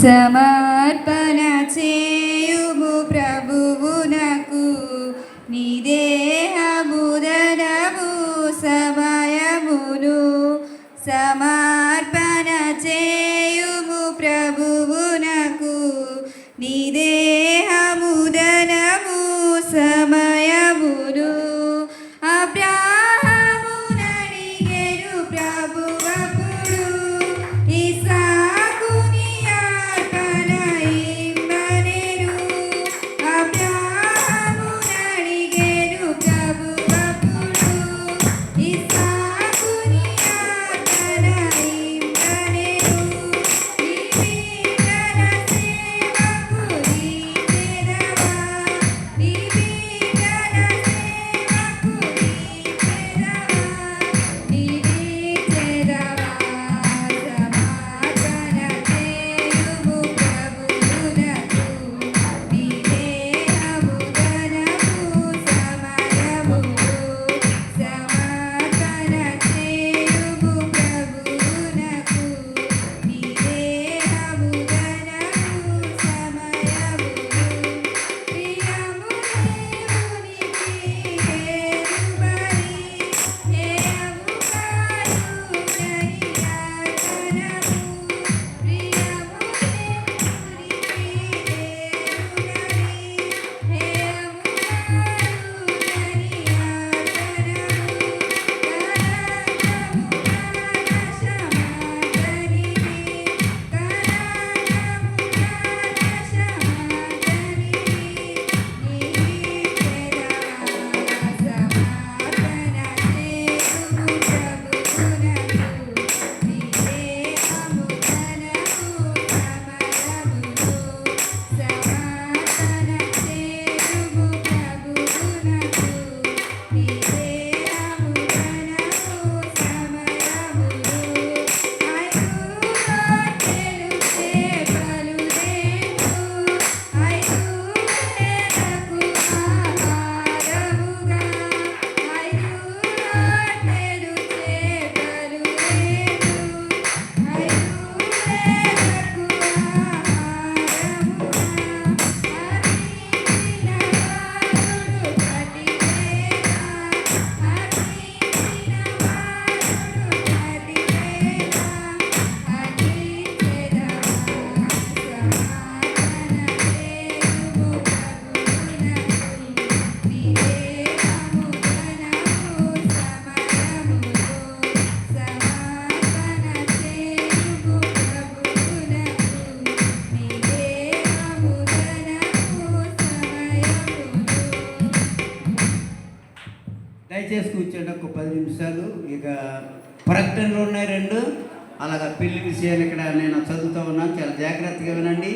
సమర్పణ చేయుము ప్రభువునకు నీ దేహముదనము సమయమును. సమర్పణ చేయుము ప్రభువునకు నీ దేహముదనము సమయమును. అబ్రాహామునడిగెను ప్రభువప్పుడు ఇస్సాకుని అర్పణ ఇమ్మనెను. అబ్రాహామునడిగెను ప్రభువప్పుడు ఇస్సాకుని అర్పణ ఇమ్మనెను. దయచేసి కూర్చోండి ఒక 10 నిమిషాలు. ఇక ప్రకటనలు ఉన్నాయి 2. అలాగా పెళ్లి విషయాలు ఇక్కడ నేను చదువుతూ ఉన్నాను, చాలా జాగ్రత్తగా వినండి.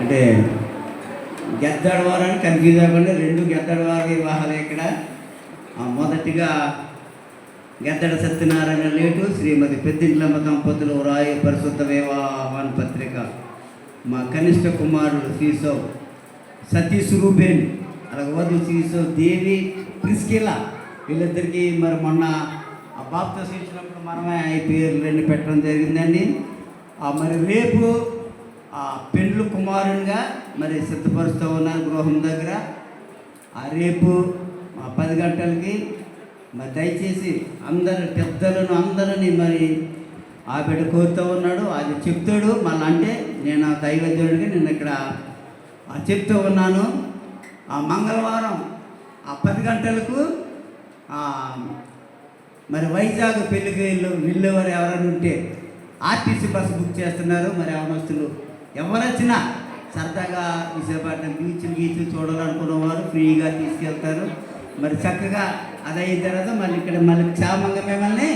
అంటే గెద్దడవారని కన్ఫ్యూజ్ అవ్వకుండా 2 గెద్దడవారి వివాహాలు ఇక్కడ. మొదటిగా గెద్దడ సత్యనారాయణ లేటు శ్రీమతి పెద్దింట్లమ్మ దంపతులు రాయి పరిశుద్ధ వివాహ పత్రిక. మా కనిష్ట కుమారుడు శ్రీసౌ సతీష్ రూబేన్, అలాగే వధు శ్రీసౌ దేవి ప్రిస్కిలా, వీళ్ళిద్దరికీ మరి మొన్న ఆ బాప్తిసం ఇచ్చినప్పుడు మనమే ఈ పేర్లు 2 పెట్టడం జరిగిందండి. మరి రేపు ఆ పెండ్లు కుమారునిగా మరి సిద్ధపరుస్తూ ఉన్నారు గృహం దగ్గర. రేపు 10 గంటలకి మరి దయచేసి అందరు పెద్దలను అందరినీ మరి ఆ బిడ్డ కోరుతూ ఉన్నాడు. అది చెప్తాడు మళ్ళీ, అంటే నేను దైవజనుడిగా నేను ఇక్కడ చెప్తూ ఉన్నాను. ఆ మంగళవారం 10 గంటలకు మరి వైజాగ్ పెళ్ళికి వెళ్ళేవారు ఎవరైనా ఉంటే ఆర్టీసీ బస్సు బుక్ చేస్తున్నారు. మరి అవనస్తులు ఎవరొచ్చినా సరదాగా విశాఖపట్నం బీచ్లు చూడాలనుకున్నవారు ఫ్రీగా తీసుకెళ్తారు. మరి చక్కగా అది అయిన తర్వాత మళ్ళీ క్షేమంగా మిమ్మల్ని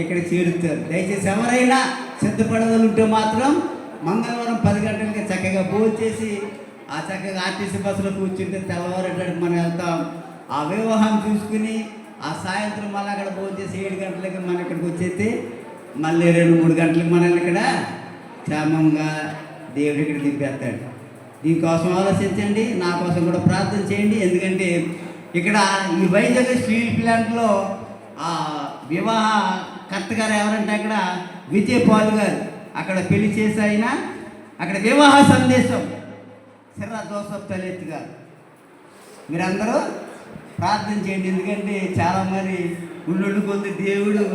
ఇక్కడ చేరుతారు. దయచేసి ఎవరైనా సిద్ధపడగలుగుంటే మాత్రం మంగళవారం 10 గంటలకి చక్కగా భోజనం చేసి ఆ చక్కగా ఆర్టీసీ బస్సులో కూర్చుంటే తెల్లవారేటప్పుడు మనం వెళ్తాం. ఆ వివాహం చూసుకుని ఆ సాయంత్రం మళ్ళీ అక్కడ భోజనం చేసి 7 గంటలకి మన ఇక్కడికి వచ్చేస్తే మళ్ళీ 2-3 గంటలకు మనల్ని ఇక్కడ క్షేమంగా దేవుడు ఇక్కడ దింపేస్తాడు. దీనికోసం ఆలోచించండి, నా కోసం కూడా ప్రార్థన చేయండి. ఎందుకంటే ఇక్కడ ఈ వైజాగ్ స్టీల్ ప్లాంట్లో వివాహ కర్త గారు ఎవరంటే అక్కడ విజయ్ పాల్ గారు అక్కడ పెళ్లి చేసి అయినా అక్కడ వివాహ సందేశం సిర్రా జోసఫ్ తలెత్తి గారు. మీరందరూ ప్రార్థన చేయండి, ఎందుకంటే చాలా మరి ఉండు కొద్ది దేవుడు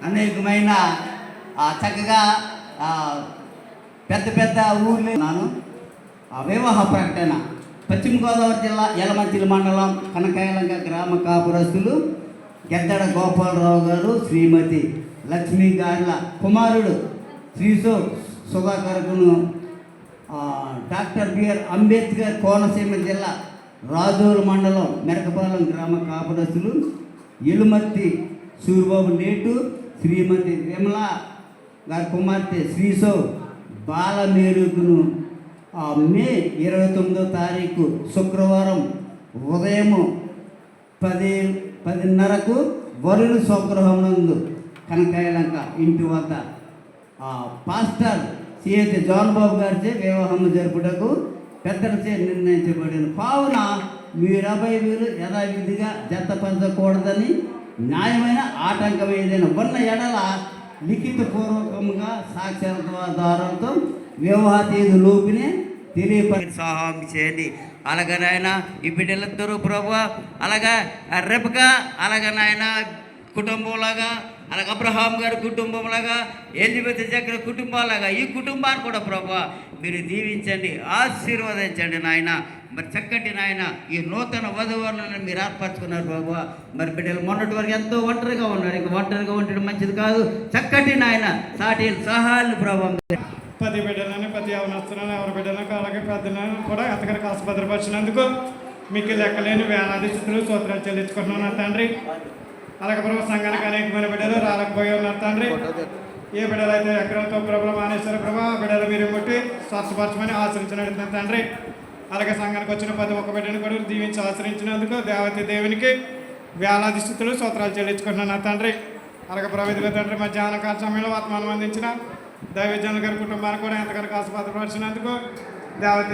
అనేకమైన చక్కగా పెద్ద పెద్ద ఊర్లో నాను వివాహ ప్రకటన పశ్చిమ గోదావరి జిల్లా యలమంచిలి మండలం కనకాయలంక గ్రామ కాపురస్తులు గెద్దడ గోపాలరావు గారు శ్రీమతి లక్ష్మీ గార్ల కుమారుడు శ్రీశో సుధాకర్కును డాక్టర్ బిఆర్ అంబేద్కర్ కోనసీమ జిల్లా రాజోలు మండలం మెరకపాలెం గ్రామ కాపురస్తులు ఎలుమర్తి సూరిబాబు నేటు శ్రీమతి విమల గారి కుమార్తె శ్రీశో బాలమేరుకును మే 29వ తారీఖు శుక్రవారం ఉదయము 10:30కు వరుణ స్వగృహం నందు కనకాయలంక ఇంటి వద్ద పాస్టర్ సిహెచ్ జాన్ బాబు గారిచే వివాహం జరుపుటకు పెద్దలచే నిర్ణయించబడిన కావున మీరు 50,000 యథావిధిగా జతపరచకూడదని న్యాయమైన ఆటంకం ఏదైనా ఉన్న ఎడల లిఖితపూర్వకంగా సాక్ష్యాధారాలతో వివాహ తేదీ లోపునే తెలియపరి సహాయం చేయండి. అలాగే నాయన ఈ బిడ్డలిద్దరూ ప్రభు అలాగా రెబకా అలాగే నాయన కుటుంబంలాగా అలాగే అబ్రహాం గారి కుటుంబంలాగా ఎలిజబెత్ చక్ర కుటుంబాలాగా ఈ కుటుంబాన్ని కూడా ప్రభు మీరు దీవించండి, ఆశీర్వదించండి నాయన. మరి చక్కటి నాయన ఈ నూతన వధువులను మీరు ఏర్పరచుకున్నారు ప్రభు. మరి బిడ్డలు మొన్నటి వరకు ఎంతో ఒంటరిగా ఉన్నారు, ఇంకా ఒంటరిగా ఉండడం మంచిది కాదు. చక్కటి నాయన సాటి సహాయాలు ప్రభు. పది బిడ్డలను ప్రతి యవనస్తులను ఎవరి బిడ్డలకు అలాగే పెద్దలను కూడా ఎంతగానో ఆసుపత్రిపరిచినందుకు మీకు లెక్కలేని వేలాది స్థితులు సూత్రాలు చెల్లించుకుంటున్నాను నా తండ్రి. అలాగే ప్రభు సంఘానికి అనేకమైన బిడ్డలు రాలేకపోయి ఉన్నారు తండ్రి. ఏ బిడ్డలు అయితే ఎక్కడంతో ప్రభు మానేశ్వర ప్రభా బిడ్డలు మీరు ముట్టి స్వస్థపరచమని ఆచరించిన తండ్రి. అలాగే సంఘానికి వచ్చిన ప్రతి ఒక్క బిడ్డను కూడా దీవించి ఆచరించినందుకు దేవతి దేవునికి వేలాది స్థితులు సూత్రాలు చెల్లించుకుంటున్నాను నా తండ్రి. అలాగే ప్రభు తండ్రి మధ్యాహ్న కాల సమయంలో వర్తమానం అందించిన దైవజనుల గారి కుటుంబానికి కూడా ఎంతగానో ఆసుపత్రిపరిచినందుకు దేవత